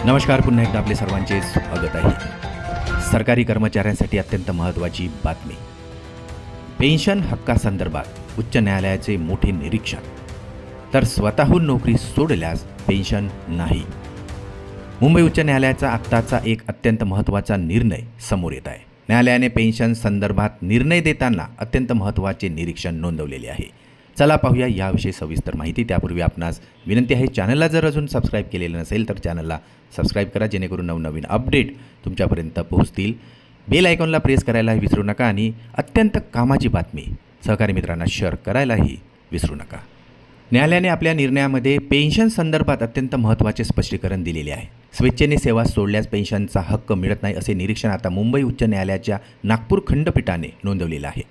नमस्कार. पुन्हा एकदा आपले सर्वांचे स्वागत आहे. सरकारी कर्मचाऱ्यांसाठी अत्यंत महत्त्वाची बातमी. पेन्शन हक्कासंदर्भात उच्च न्यायालयाचे मोठे निरीक्षण. तर स्वतःहून नोकरी सोडल्यास पेन्शन नाही. मुंबई उच्च न्यायालयाचा आत्ताचा एक अत्यंत महत्त्वाचा निर्णय समोर येत आहे. न्यायालयाने पेन्शन संदर्भात निर्णय देताना अत्यंत महत्त्वाचे निरीक्षण नोंदवलेले आहे. चला पाहूया याविषयी सविस्तर माहिती. त्यापूर्वी आपणास विनंती आहे, चॅनलला जर अजून सबस्क्राईब केलेलं नसेल तर चॅनलला सबस्क्राईब करा, जेणेकरून नवनवीन अपडेट तुमच्यापर्यंत पोहोचतील. बेल आयकॉनला प्रेस करायलाही विसरू नका आणि अत्यंत कामाची बातमी सहकारी मित्रांना शेअर करायलाही विसरू नका. न्यायालयाने आपल्या निर्णयामध्ये पेन्शन संदर्भात अत्यंत महत्त्वाचे स्पष्टीकरण दिलेले आहे. स्वेच्छेने सेवा सोडल्यास पेन्शनचा हक्क मिळत नाही असे निरीक्षण आता मुंबई उच्च न्यायालयाच्या नागपूर खंडपीठाने नोंदवलेलं आहे.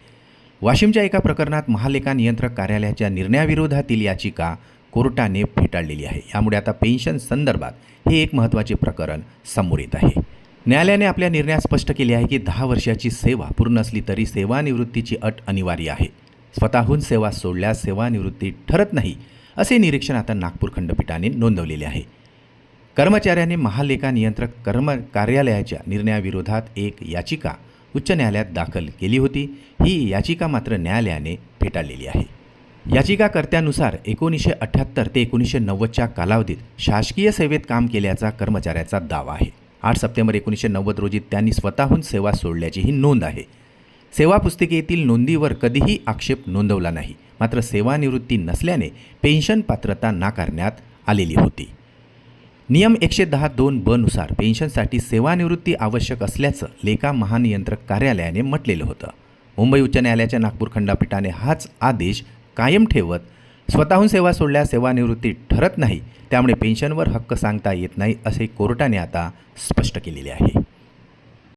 वाशिमच्या एका प्रकरणात महालेखा नियंत्रक कार्यालयाच्या निर्णयाविरोधातील याचिका कोर्टाने फेटाळलेली आहे. यामुळे आता पेन्शन संदर्भात हे एक महत्त्वाचे प्रकरण समोर येत आहे. न्यायालयाने आपल्या निर्णयात स्पष्ट केले आहे की 10 वर्षाची सेवा पूर्ण असली तरी सेवानिवृत्तीची अट अनिवार्य आहे. स्वतःहून सेवा सोडल्यास सेवानिवृत्ती ठरत नाही असे निरीक्षण आता नागपूर खंडपीठाने नोंदवलेले आहे. कर्मचाऱ्याने महालेखा नियंत्रक कार्यालयाच्या निर्णयाविरोधात एक याचिका उच्च न्यायालयात दाखल केली होती. ही याचिका मात्र न्यायालयाने फेटाळलेली आहे. याचिकाकर्त्यानुसार 1978 ते 1990च्या कालावधीत शासकीय सेवेत काम केल्याचा कर्मचाऱ्याचा दावा आहे. 8 सप्टेंबर 1990 रोजी त्यांनी स्वतःहून सेवा सोडल्याचीही नोंद आहे. सेवा पुस्तिकेतील नोंदीवर कधीही आक्षेप नोंदवला नाही. मात्र सेवानिवृत्ती नसल्याने पेन्शन पात्रता नाकारण्यात आलेली होती. नियम 110(2) नुसार पेन्शनसाठी सेवानिवृत्ती आवश्यक असल्याचं लेखा महानियंत्रक कार्यालयाने म्हटलेलं होतं. मुंबई उच्च न्यायालयाच्या नागपूर खंडपीठाने हाच आदेश कायम ठेवत स्वतःहून सेवा सोडल्यास सेवानिवृत्ती ठरत नाही, त्यामुळे पेन्शनवर हक्क सांगता येत नाही असे कोर्टाने आता स्पष्ट केलेले आहे.